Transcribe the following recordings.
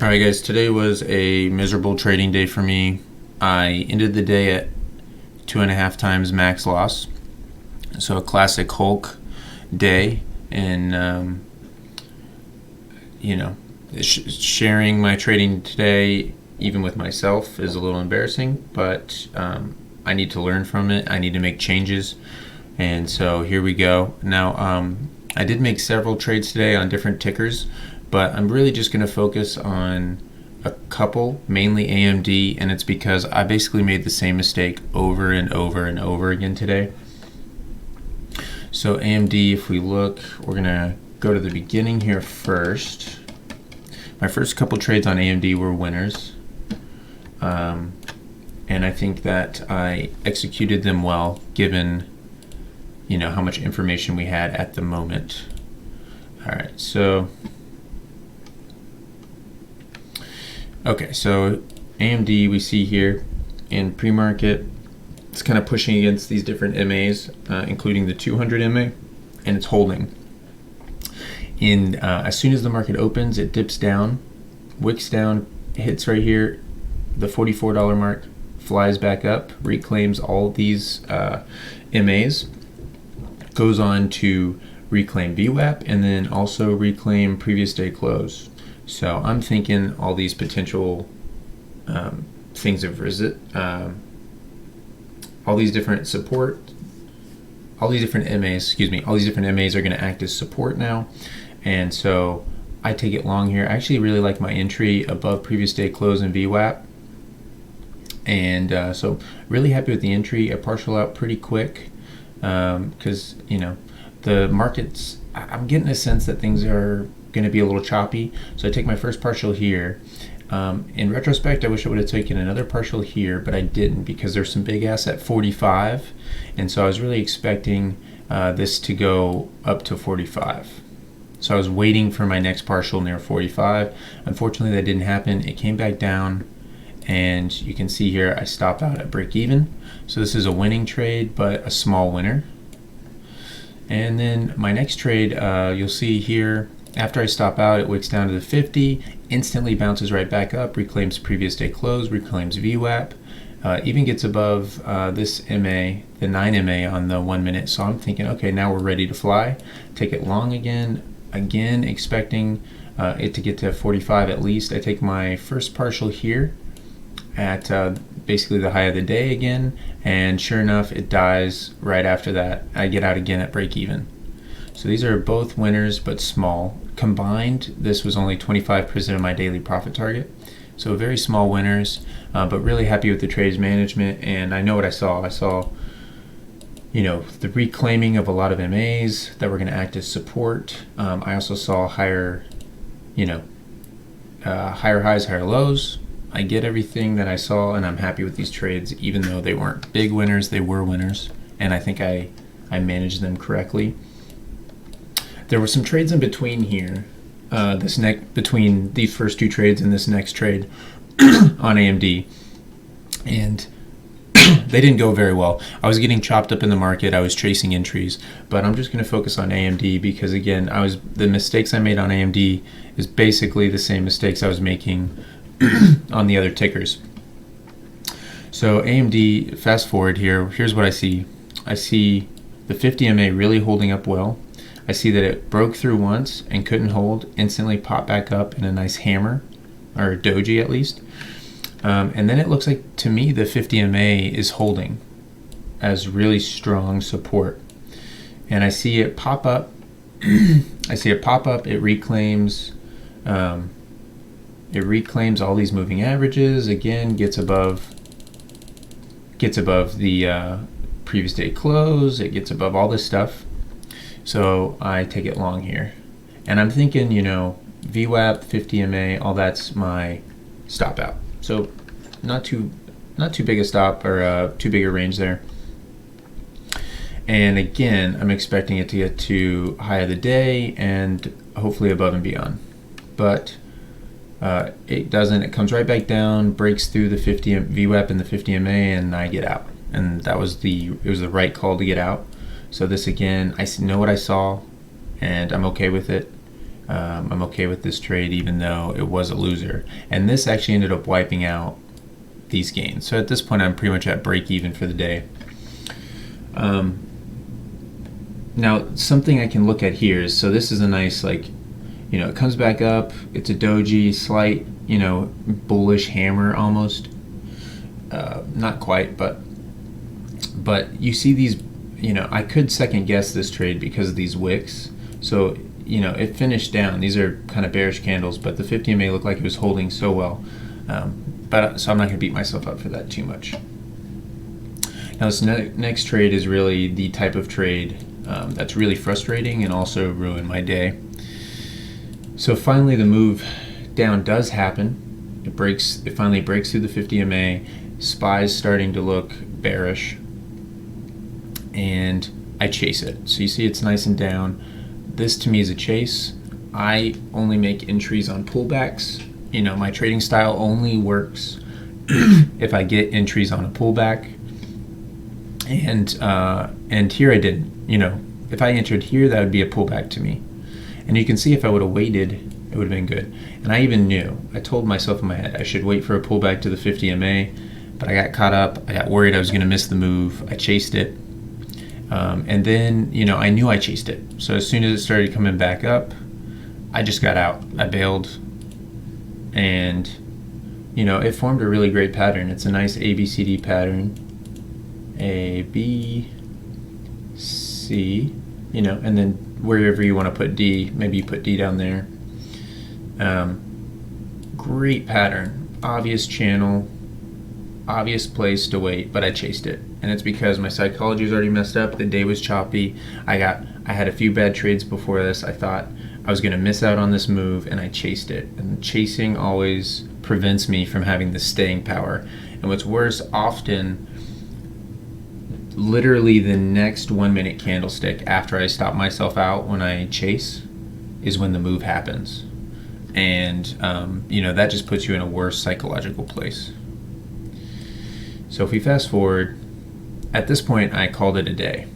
Alright guys, today was a miserable trading day for me. I ended the day at 2.5 times max loss. So a classic Hulk day, and sharing my trading today even with myself is a little embarrassing, but I need to learn from it. I need to make changes, and so here we go. Now I did make several trades today on different tickers, but I'm really just going to focus on a couple, mainly AMD, and it's because I basically made the same mistake over and over and over again today. So AMD, if we look, we're going to go to the beginning here first. My first couple trades on AMD were winners, and I think that I executed them well given how much information we had at the moment. All right, so AMD we see here in pre-market, it's kind of pushing against these different MAs, including the 200 MA, and it's holding. As soon as the market opens, it dips down, wicks down, hits right here, the $44 mark, flies back up, reclaims all these MAs, goes on to reclaim VWAP, and then also reclaim previous day close. So I'm thinking all these potential things of visit, all these different support, all these different MAs are going to act as support now. And so I take it long here. I actually really like my entry above previous day close and VWAP. And so really happy with the entry. I partial out pretty quick because, the markets, I'm getting a sense that things are going to be a little choppy. So I take my first partial here. In retrospect, I wish I would have taken another partial here, but I didn't because there's some big ass at 45. And so I was really expecting this to go up to 45. So I was waiting for my next partial near 45. Unfortunately, that didn't happen. It came back down, and you can see here I stop out at break even. So this is a winning trade, but a small winner. And then my next trade, you'll see here, after I stop out, it wicks down to the 50, instantly bounces right back up, reclaims previous day close, reclaims VWAP, even gets above this MA, the 9 MA on the 1 minute. So I'm thinking, okay, now we're ready to fly. Take it long again expecting it to get to 45 at least. I take my first partial here at basically the high of the day again, and sure enough, it dies right after that. I get out again at break even. So these are both winners, but small. Combined, this was only 25% of my daily profit target. So very small winners, but really happy with the trades management. And I know what I saw. I saw, the reclaiming of a lot of MAs that were going to act as support. I also saw higher highs, higher lows. I get everything that I saw, and I'm happy with these trades. Even though they weren't big winners, they were winners, and I think I managed them correctly. There were some trades in between here, between these first two trades and this next trade on AMD, and they didn't go very well. I was getting chopped up in the market. I was chasing entries, but I'm just going to focus on AMD because, again, the mistakes I made on AMD is basically the same mistakes I was making on the other tickers. So AMD, fast forward here, here's what I see. I see the 50 MA really holding up well. I see that it broke through once and couldn't hold, instantly popped back up in a nice hammer, or doji at least. And then it looks like, to me, the 50 MA is holding as really strong support. And I see it pop up. It reclaims. It reclaims all these moving averages. Again, gets above the previous day close. It gets above all this stuff. So I take it long here, and I'm thinking, VWAP, 50 MA, all that's my stop out. So not too big a stop, or too big a range there. And again, I'm expecting it to get to high of the day and hopefully above and beyond, but it doesn't. It comes right back down, breaks through the 50 VWAP and the 50 MA, and I get out. And it was the right call to get out. So this, again, I know what I saw, and I'm okay with it. I'm okay with this trade even though it was a loser. And this actually ended up wiping out these gains. So at this point, I'm pretty much at break even for the day. Now, something I can look at here is, so this is a nice, like, it comes back up. It's a doji, slight, bullish hammer almost. Not quite, but you see these, I could second guess this trade because of these wicks. So, it finished down. These are kind of bearish candles, but the 50 MA looked like it was holding so well. So I'm not going to beat myself up for that too much. Now this next trade is really the type of trade that's really frustrating and also ruined my day. So finally the move down does happen. It finally breaks through the 50 MA. SPY's starting to look bearish, and I chase it. So you see it's nice and down. This to me is a chase. I only make entries on pullbacks. My trading style only works if I get entries on a pullback. And here I didn't. If I entered here, that would be a pullback to me. And you can see if I would have waited, it would have been good. And I even knew. I told myself in my head I should wait for a pullback to the 50 MA, but I got caught up. I got worried I was going to miss the move. I chased it. And then, I knew I chased it. So as soon as it started coming back up, I just got out. I bailed. And, it formed a really great pattern. It's a nice ABCD pattern. A, B, C, and then wherever you want to put D, maybe you put D down there. Great pattern. Obvious channel. Obvious place to wait, but I chased it. And it's because my psychology was already messed up. The day was choppy. I had a few bad trades before this. I thought I was going to miss out on this move, and I chased it. And chasing always prevents me from having the staying power. And what's worse, often, literally the next 1 minute candlestick after I stop myself out when I chase is when the move happens. And, that just puts you in a worse psychological place. So if we fast forward, at this point I called it a day.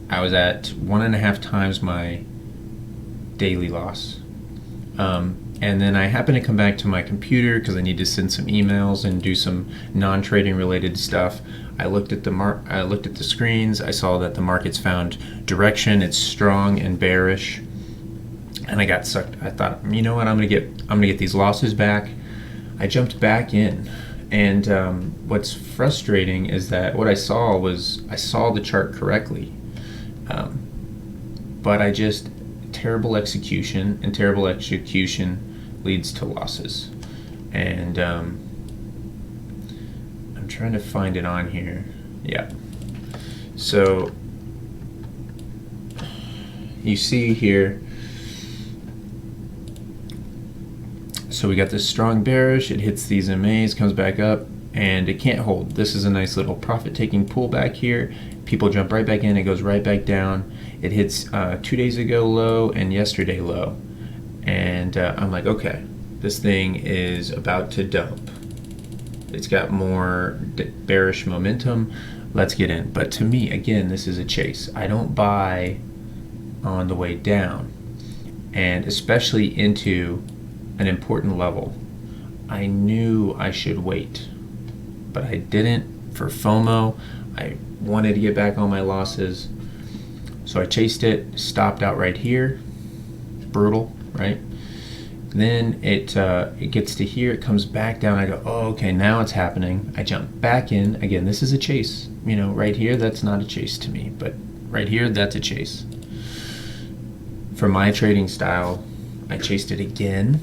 I was at 1.5 times my daily loss. And then I happened to come back to my computer because I need to send some emails and do some non-trading related stuff. I looked at the screens. I saw that the market's found direction. It's strong and bearish, and I got sucked. I thought, you know what? I'm gonna get these losses back. I jumped back in, and what's frustrating is that what I saw the chart correctly, but terrible execution, and terrible execution leads to losses. And I'm trying to find it on here. Yeah. So you see here, so we got this strong bearish, it hits these MAs, comes back up, and it can't hold. This is a nice little profit-taking pullback here. People jump right back in, it goes right back down. It hits 2 days ago low and yesterday low. And I'm like, okay, this thing is about to dump. It's got more bearish momentum. Let's get in. But to me, again, this is a chase. I don't buy on the way down, and especially into an important level. I knew I should wait, but I didn't for FOMO. I wanted to get back on my losses. So I chased it, stopped out right here. Brutal, right? Then it gets to here, it comes back down. I go, oh, okay, now it's happening. I jump back in. Again, this is a chase. Right here, that's not a chase to me, but right here, that's a chase. For my trading style, I chased it again,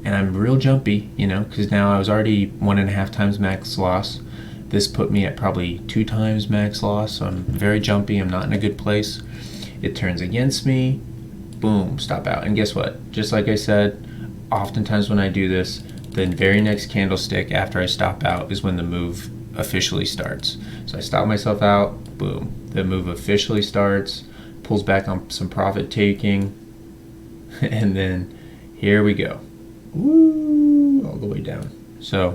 and I'm real jumpy, because now I was already 1.5 times max loss. This put me at probably 2 times max loss, so I'm very jumpy. I'm not in a good place. It turns against me. Boom, stop out. And guess what? Just like I said, oftentimes when I do this, the very next candlestick after I stop out is when the move officially starts. So I stop myself out, boom. The move officially starts, pulls back on some profit taking, and then here we go. Woo, all the way down. So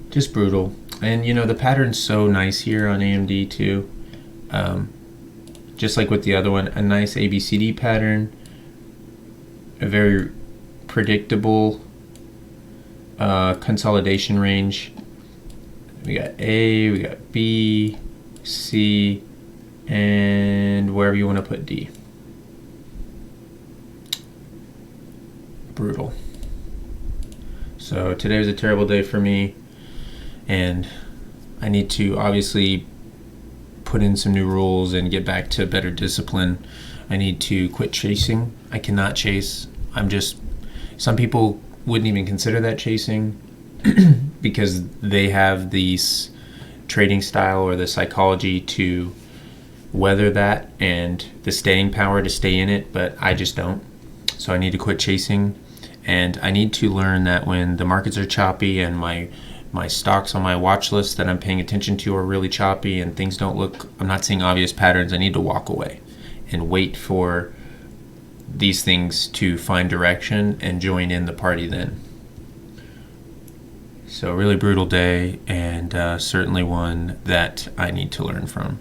just brutal. And the pattern's so nice here on AMD too. Just like with the other one, a nice ABCD pattern, a very predictable consolidation range. We got A, we got B, C, and wherever you want to put D. Brutal. So today was a terrible day for me, and I need to obviously put in some new rules and get back to better discipline. I need to quit chasing. I cannot chase. Some people wouldn't even consider that chasing because they have these trading style or the psychology to weather that and the staying power to stay in it, but I just don't. So I need to quit chasing, and I need to learn that when the markets are choppy and my stocks on my watch list that I'm paying attention to are really choppy and things don't look, I'm not seeing obvious patterns, I need to walk away and wait for these things to find direction and join in the party then. So a really brutal day, and certainly one that I need to learn from.